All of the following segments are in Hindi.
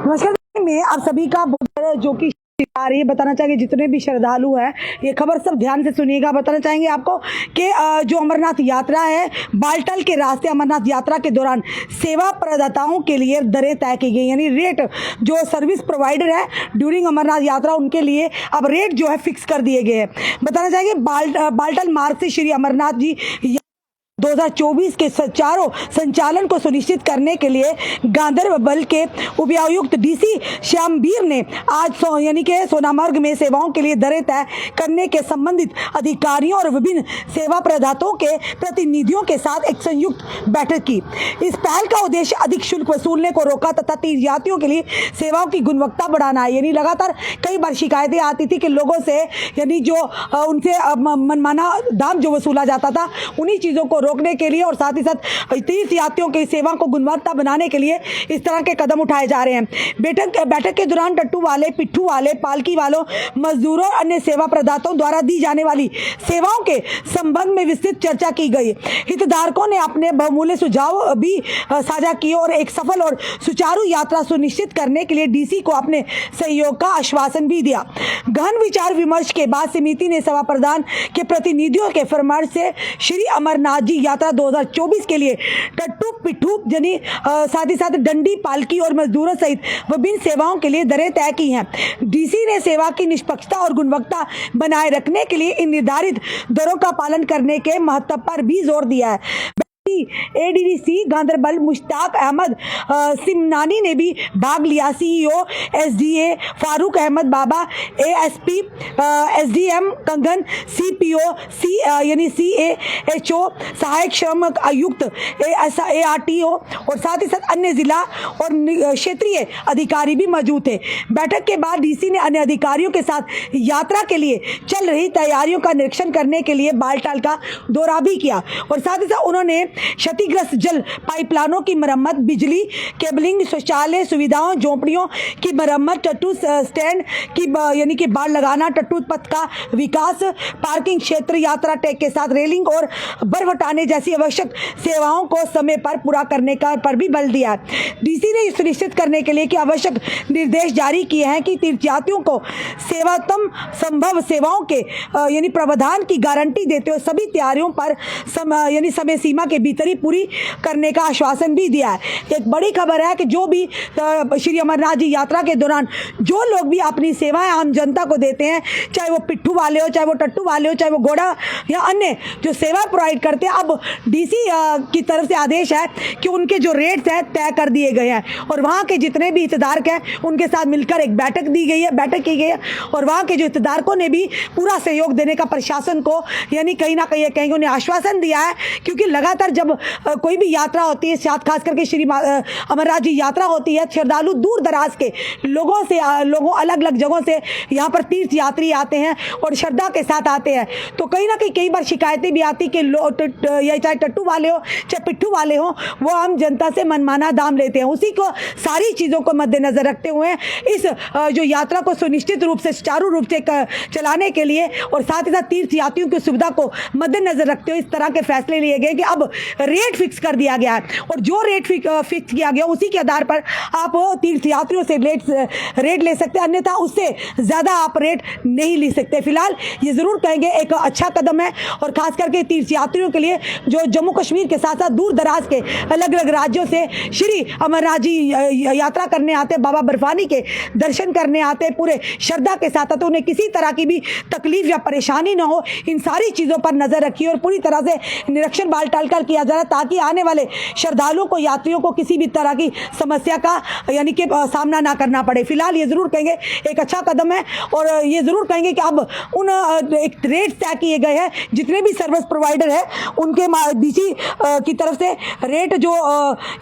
नमस्कार। मैं आप सभी का जो कि आ रही है बताना चाहेंगे, जितने भी श्रद्धालु हैं ये खबर सब ध्यान से सुनिएगा। बताना चाहेंगे आपको कि जो अमरनाथ यात्रा है, बालटाल के रास्ते अमरनाथ यात्रा के दौरान सेवा प्रदाताओं के लिए दरें तय की गई, यानी रेट जो सर्विस प्रोवाइडर है ड्यूरिंग अमरनाथ यात्रा उनके लिए अब रेट जो है फिक्स कर दिए गए हैं। बताना चाहेंगे बालटाल मार्ग से श्री अमरनाथ जी 2024 के सुचारू संचालन को सुनिश्चित करने के लिए गांधरबल के उपायुक्त डीसी श्यामवीर ने आज यानी कि सोनामर्ग में सेवाओं के लिए दरें तय करने के संबंधित अधिकारियों और विभिन्न सेवा प्रदाताओं के प्रतिनिधियों के साथ एक संयुक्त बैठक की। इस पहल का उद्देश्य अधिक शुल्क वसूलने को रोका तथा तीर्थयात्रियों के लिए सेवाओं की गुणवत्ता बढ़ाना है। यानी लगातार कई बार शिकायतें आती थी कि लोगों से यानी जो उनसे मनमाना दाम जो वसूला जाता था, उन्हीं चीज़ों को रोकने के लिए और साथ ही साथ तीर्थयात्रियों की सेवा को गुणवत्ता बनाने के लिए इस तरह के कदम उठाए जा रहे हैं। बैठक के दौरान टट्टू वाले, पिट्ठू वाले, पालकी वालों, मजदूरों और अन्य सेवा प्रदाताओं द्वारा दी जाने वाली सेवाओं के संबंध में विस्तृत चर्चा की गई। हितधारकों ने अपने बहुमूल्य सुझाव भी साझा किए और एक सफल और सुचारू यात्रा सुनिश्चित करने के लिए डीसी को अपने सहयोग का आश्वासन भी दिया। गहन विचार विमर्श के बाद समिति ने सेवा प्रदान के प्रतिनिधियों के फरमाइश से श्री अमरनाथ जी यात्रा 2024 के लिए टट्टू, पिट्ठू यानी साथ ही साथ डंडी, पालकी और मजदूरों सहित विभिन्न सेवाओं के लिए दरें तय की हैं। डीसी ने सेवा की निष्पक्षता और गुणवत्ता बनाए रखने के लिए इन निर्धारित दरों का पालन करने के महत्व पर भी जोर दिया है। एडीसी गांधरबल मुश्ताक अहमद सिमनानी ने भी भाग लिया। सीईओ एसडीए फारूक अहमद बाबा, एएसपी एसडीएम कंगन, सीपीओ यानी सीएएचओ सहायक श्रम आयुक्त, एआरटीओ और साथ ही साथ अन्य जिला और क्षेत्रीय अधिकारी भी मौजूद थे। बैठक के बाद डीसी ने अन्य अधिकारियों के साथ यात्रा के लिए चल रही तैयारियों का निरीक्षण करने के लिए बालटाल का दौरा भी किया और साथ ही साथ उन्होंने क्षतिग्रस्त जल पाइपलाइनों की मरम्मत, बिजली केबलिंग, शौचालय सुविधाओं, झोंपड़ियों की मरम्मत, टट्टू स्टैंड की यानी कि बाड़ लगाना, टट्टू पथ का विकास, पार्किंग क्षेत्र, यात्रा टैग के साथ रेलिंग और बर्फ हटाने जैसी आवश्यक सेवाओं को समय पर पूरा करने का पर भी बल दिया। डीसी ने सुनिश्चित करने के लिए कि आवश्यक निर्देश जारी किए हैं कि तीर्थयात्रियों को सेवातम संभव सेवाओं के यानी प्रावधान की गारंटी देते हुए सभी तैयारियों पर यानी समय सीमा के भीतर ही पूरी करने का आश्वासन भी दिया है। एक बड़ी खबर है कि जो भी श्री अमरनाथ जी यात्रा के दौरान जो लोग भी अपनी सेवाएं आम जनता को देते हैं, चाहे वो पिट्ठू वाले हो, चाहे वो टट्टू वाले हो, चाहे वो घोड़ा या अन्य जो सेवा प्रोवाइड करते हैं, अब डीसी की तरफ से आदेश है कि उनके जो रेट्स हैं तय कर दिए गए हैं और वहाँ के जितने भी हितधारक हैं उनके साथ मिलकर एक बैठक की गई है और वहाँ के जो हितधारकों ने भी पूरा सहयोग देने का प्रशासन को यानी कहीं ना कहीं उन्हें आश्वासन दिया है। क्योंकि लगातार जब कोई भी यात्रा होती है, खास करके श्री अमरनाथ जी यात्रा होती है, श्रद्धालु दूर दराज के लोगों अलग अलग जगहों से यहाँ पर तीर्थ यात्री आते हैं और श्रद्धा के साथ आते हैं। तो कहीं ना कई बार शिकायतें भी आती कि चाहे टट्टू वाले हो चाहे पिट्ठू वाले हो, वो आम जनता से मनमाना दाम लेते हैं। उसी को सारी चीज़ों को मद्देनजर रखते हुए इस जो यात्रा को सुनिश्चित रूप से सुचारू रूप से चलाने के लिए और साथ ही साथ तीर्थ यात्रियों की सुविधा को मद्देनजर रखते हुए इस तरह के फैसले लिए गए कि अब रेट फिक्स कर दिया गया है और जो रेट फिक्स किया गया उसी के आधार पर आप तीर्थयात्रियों से रेट ले सकते हैं, अन्यथा उससे ज़्यादा आप रेट नहीं ले सकते। फिलहाल ये ज़रूर कहेंगे एक अच्छा कदम है और खास करके तीर्थयात्रियों के लिए जो जम्मू कश्मीर के साथ साथ दूर दराज के अलग अलग राज्यों से श्री अमरनाथ जी यात्रा करने आते, बाबा बर्फानी के दर्शन करने आते, पूरे श्रद्धा के साथ आते, उन्हें किसी तरह की भी तकलीफ या परेशानी ना हो, इन सारी चीज़ों पर नज़र रखी और पूरी तरह से निरीक्षण बालटाल कर किया जा रहा है ताकि आने वाले श्रद्धालुओं को, यात्रियों को किसी भी तरह की समस्या का यानी कि सामना ना करना पड़े। फिलहाल ये ज़रूर कहेंगे एक अच्छा कदम है और ये ज़रूर कहेंगे कि अब उन एक रेट तय किए गए हैं, जितने भी सर्विस प्रोवाइडर है उनके डीसी की तरफ से रेट जो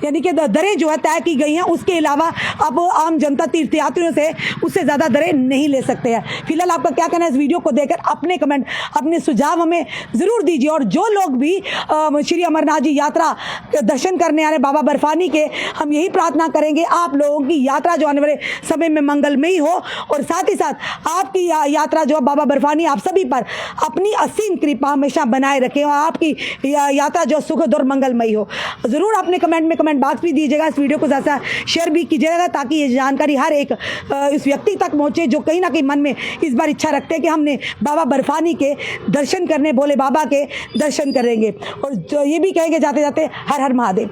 यानी कि दरें जो है तय की गई हैं, उसके अलावा अब आम जनता तीर्थयात्रियों से उससे ज़्यादा दरें नहीं ले सकते हैं। फिलहाल आपका क्या कहना है इस वीडियो को देखकर? अपने कमेंट, अपने सुझाव हमें ज़रूर दीजिए और जो लोग भी श्री अमरनाथ जी यात्रा दर्शन करने आ रहे बाबा बर्फानी के, हम यही प्रार्थना करेंगे आप लोगों की यात्रा जो आने वाले समय में मंगलमयी हो और साथ ही साथ आपकी यात्रा जो बाबा बर्फानी आप सभी पर अपनी असीम कृपा हमेशा बनाए रखें और आपकी यात्रा जो सुखद और मंगलमयी हो। ज़रूर आपने कमेंट में कमेंट बॉक्स भी दीजिएगा, इस वीडियो को ज़्यादा शेयर भी कीजिएगा ताकि ये जानकारी हर एक इस व्यक्ति तक पहुँचे जो कहीं ना कहीं मन में इस बार इच्छा रखते हैं कि हमने बाबा बर्फानी के दर्शन करने, भोले बाबा के दर्शन करेंगे और ये भी कहेंगे जाते जाते हर हर महादेव।